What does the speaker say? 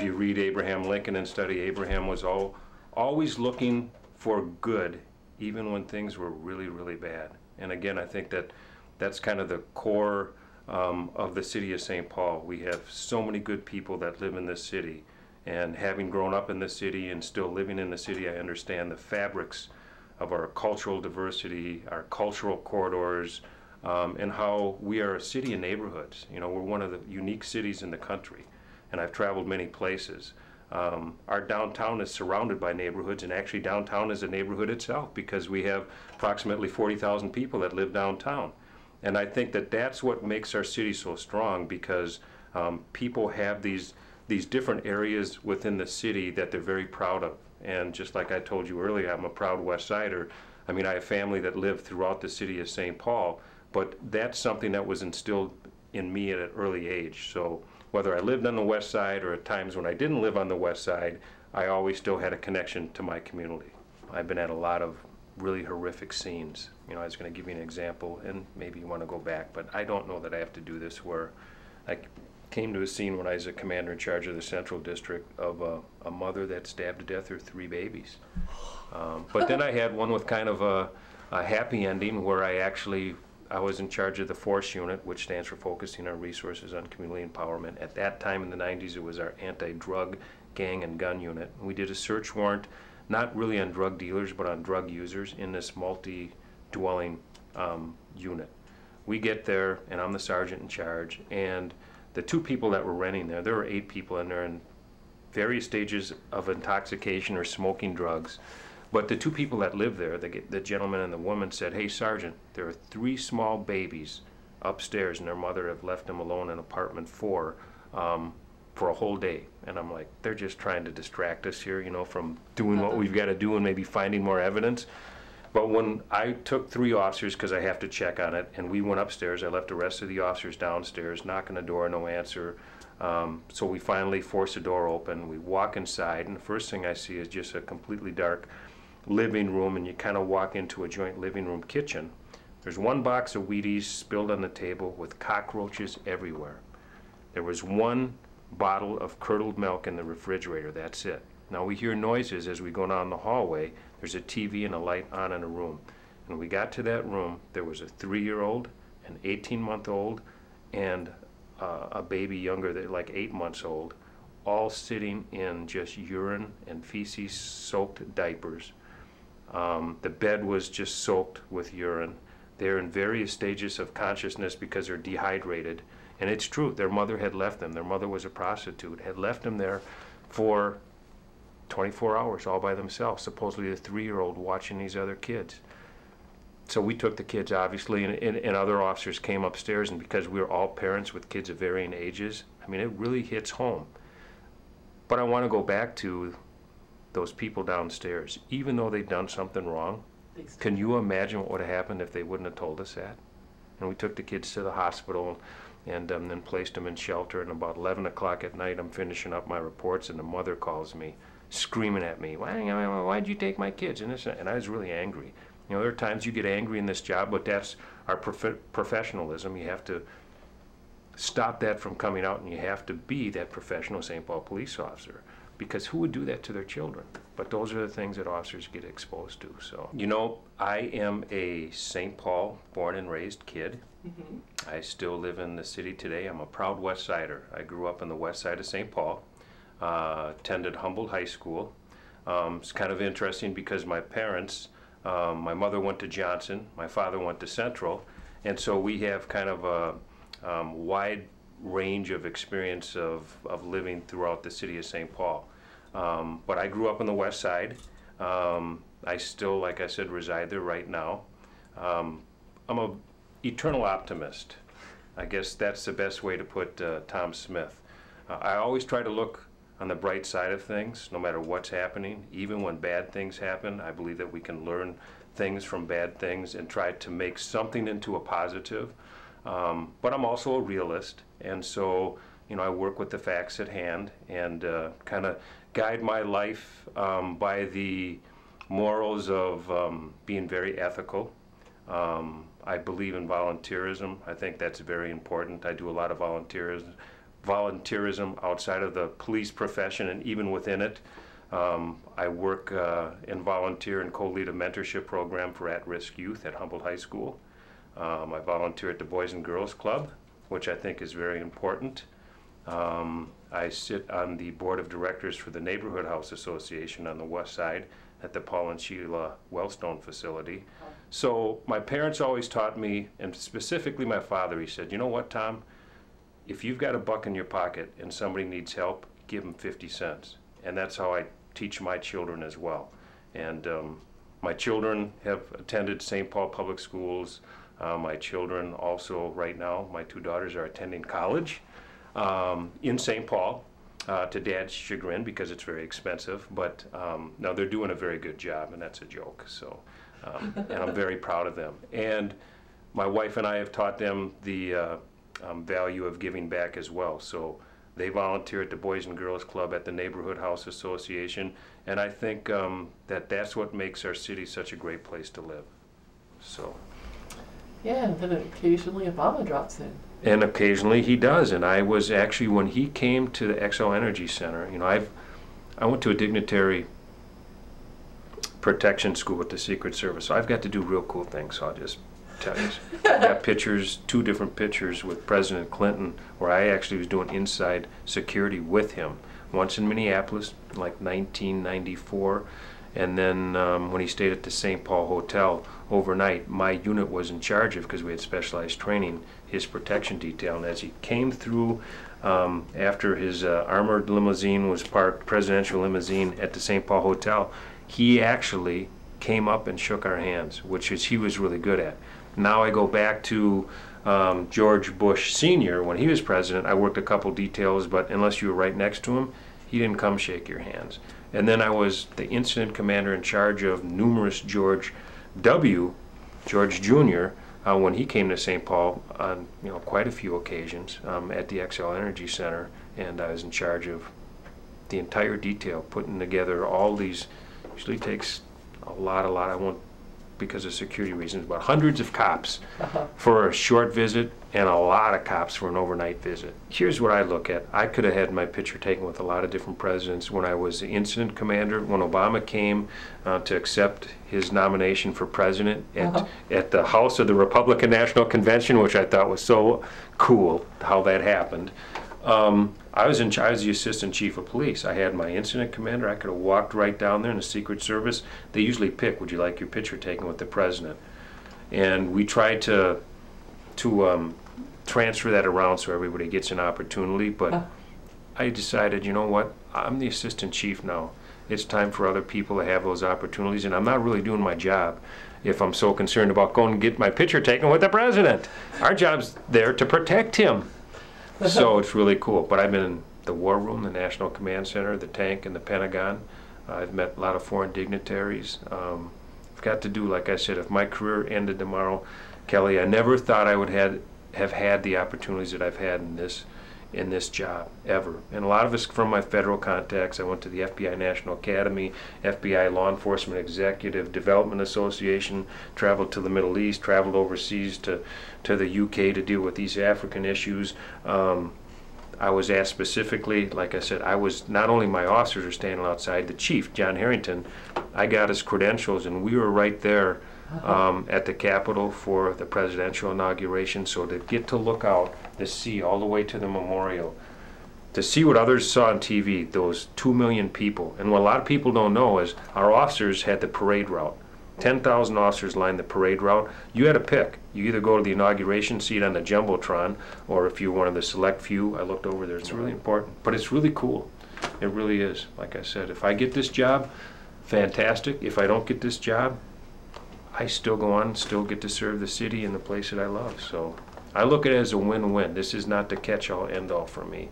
you read Abraham Lincoln and study, Abraham was always looking for good, even when things were really, really bad. And again, I think that's kind of the core of the city of St. Paul. We have so many good people that live in this city. And having grown up in the city and still living in the city, I understand the fabrics of our cultural diversity, our cultural corridors, and how we are a city of neighborhoods. You know, we're one of the unique cities in the country, and I've traveled many places. Our downtown is surrounded by neighborhoods, and actually downtown is a neighborhood itself because we have approximately 40,000 people that live downtown. And I think that that's what makes our city so strong, because people have these different areas within the city that they're very proud of. And just like I told you earlier, I'm a proud West Sider. I mean, I have family that live throughout the city of St. Paul, but that's something that was instilled in me at an early age. So whether I lived on the West Side or at times when I didn't live on the West Side, I always still had a connection to my community. I've been at a lot of really horrific scenes. You know, I was going to give you an example, and maybe you want to go back, but I don't know that I have to do this, where I came to a scene when I was a commander in charge of the Central District of a mother that stabbed to death her 3 babies. But then I had one with kind of a happy ending, where I was in charge of the Force Unit, which stands for Focusing Our Resources on Community Empowerment. At that time in the 90s, it was our anti-drug, gang, and gun unit. We did a search warrant, not really on drug dealers, but on drug users in this multi-dwelling unit. We get there, and I'm the sergeant in charge, and the 2 people that were renting there were 8 people in there in various stages of intoxication or smoking drugs. But the 2 people that lived there, the gentleman and the woman, said, "Hey, Sergeant, there are 3 small babies upstairs, and their mother have left them alone in apartment 4 for a whole day." And I'm like, they're just trying to distract us here, you know, from doing what we've got to do and maybe finding more evidence. But when I took 3 officers, because I have to check on it, and we went upstairs, I left the rest of the officers downstairs, knock on the door, no answer. So we finally force the door open. We walk inside, and the first thing I see is just a completely dark living room, and you kind of walk into a joint living room kitchen. There's 1 box of Wheaties spilled on the table with cockroaches everywhere. There was 1 bottle of curdled milk in the refrigerator, that's it. Now we hear noises as we go down the hallway. There's a TV and a light on in a room. When we got to that room, there was a 3-year-old, an 18-month-old, and a baby younger, like 8 months old, all sitting in just urine and feces soaked diapers. The bed was just soaked with urine. They're in various stages of consciousness because they're dehydrated. And it's true, their mother had left them. Their mother was a prostitute, had left them there for 24 hours all by themselves, supposedly the 3-year-old watching these other kids. So we took the kids, obviously, and other officers came upstairs, and because we were all parents with kids of varying ages, I mean, it really hits home. But I want to go back to those people downstairs. Even though they'd done something wrong, can you imagine what would have happened if they wouldn't have told us that? And we took the kids to the hospital and then placed them in shelter, and about 11 o'clock at night I'm finishing up my reports, and the mother calls me screaming at me, why'd you take my kids? And I was really angry. You know, there are times you get angry in this job, but that's our professionalism. You have to stop that from coming out, and you have to be that professional St. Paul police officer, because who would do that to their children? But those are the things that officers get exposed to. So, you know, I am a St. Paul born and raised kid. Mm-hmm. I still live in the city today. I'm a proud West Sider. I grew up in the west side of St. Paul, attended Humboldt High School. It's kind of interesting because my parents, my mother went to Johnson, my father went to Central, and so we have kind of a wide range of experience of living throughout the city of St. Paul. But I grew up on the west side. I still, like I said, reside there right now. I'm an eternal optimist. I guess that's the best way to put Tom Smith. I always try to look on the bright side of things, no matter what's happening. Even when bad things happen, I believe that we can learn things from bad things and try to make something into a positive. But I'm also a realist, and so, you know, I work with the facts at hand and kind of guide my life by the morals of being very ethical. I believe in volunteerism. I think that's very important. I do a lot of volunteerism volunteerism outside of the police profession and even within it. I work and volunteer and co-lead a mentorship program for at-risk youth at Humboldt High School. I volunteer at the Boys and Girls Club, which I think is very important. I sit on the board of directors for the Neighborhood House Association on the west side at the Paul and Sheila Wellstone facility. So my parents always taught me, and specifically my father, he said, you know what, Tom? If you've got a buck in your pocket and somebody needs help, give them 50 cents. And that's how I teach my children as well. And my children have attended St. Paul Public Schools. My children also, right now, my two daughters are attending college in St. Paul, to Dad's chagrin because it's very expensive. But no, they're doing a very good job, and that's a joke. So, and I'm very proud of them. And my wife and I have taught them the value of giving back as well. So they volunteer at the Boys and Girls Club at the Neighborhood House Association, and I think that's what makes our city such a great place to live. So. Yeah, and then occasionally Obama drops in. And occasionally he does, and I was actually, when he came to the XL Energy Center, you know, I went to a dignitary protection school with the Secret Service, so I've got to do real cool things, so I'll just tell you. I've got pictures, 2 different pictures with President Clinton, where I actually was doing inside security with him. Once in Minneapolis, like 1994, and then when he stayed at the St. Paul Hotel overnight, my unit was in charge of, because we had specialized training, his protection detail. And as he came through, after his armored limousine was parked, presidential limousine at the St. Paul Hotel, he actually came up and shook our hands, which is he was really good at. Now I go back to George Bush Sr. When he was president. I worked a couple details, but unless you were right next to him, he didn't come shake your hands. And then I was the incident commander in charge of numerous George Jr., when he came to St. Paul on quite a few occasions at the XL Energy Center, and I was in charge of the entire detail, putting together all these. Usually takes a lot. I won't, because of security reasons, but hundreds of cops for a short visit and a lot of cops for an overnight visit. Here's what I look at. I could have had my picture taken with a lot of different presidents. When I was the incident commander, when Obama came to accept his nomination for president at the House of the Republican National Convention, which I thought was so cool how that happened. I was the assistant chief of police. I had my incident commander. I could have walked right down there in the Secret Service. They usually pick, would you like your picture taken with the president? And we tried to transfer that around so everybody gets an opportunity, but I decided, you know what, I'm the assistant chief now. It's time for other people to have those opportunities, and I'm not really doing my job if I'm so concerned about going and get my picture taken with the president. Our job's there to protect him. So it's really cool. But I've been in the War Room, the National Command Center, the tank, and the Pentagon. I've met a lot of foreign dignitaries. I've got to do, like I said, if my career ended tomorrow, Kelly, I never thought I would have had the opportunities that I've had in this job, ever. And a lot of it's from my federal contacts. I went to the FBI National Academy, FBI Law Enforcement Executive Development Association, traveled to the Middle East, traveled overseas to the UK to deal with these African issues. I was asked specifically, like I said, I was, not only my officers are standing outside, the chief, John Harrington, I got his credentials, and we were right there at the Capitol for the presidential inauguration. So to get to look out, to see all the way to the memorial, to see what others saw on TV, those 2 million people. And what a lot of people don't know is our officers had the parade route. 10,000 officers lined the parade route. You had to pick. You either go to the inauguration seat on the Jumbotron, or if you're one of the select few, I looked over there, it's really important. But it's really cool. It really is. Like I said, if I get this job, fantastic. If I don't get this job, I still go on, still get to serve the city and the place that I love. So I look at it as a win-win. This is not the catch-all, end-all for me.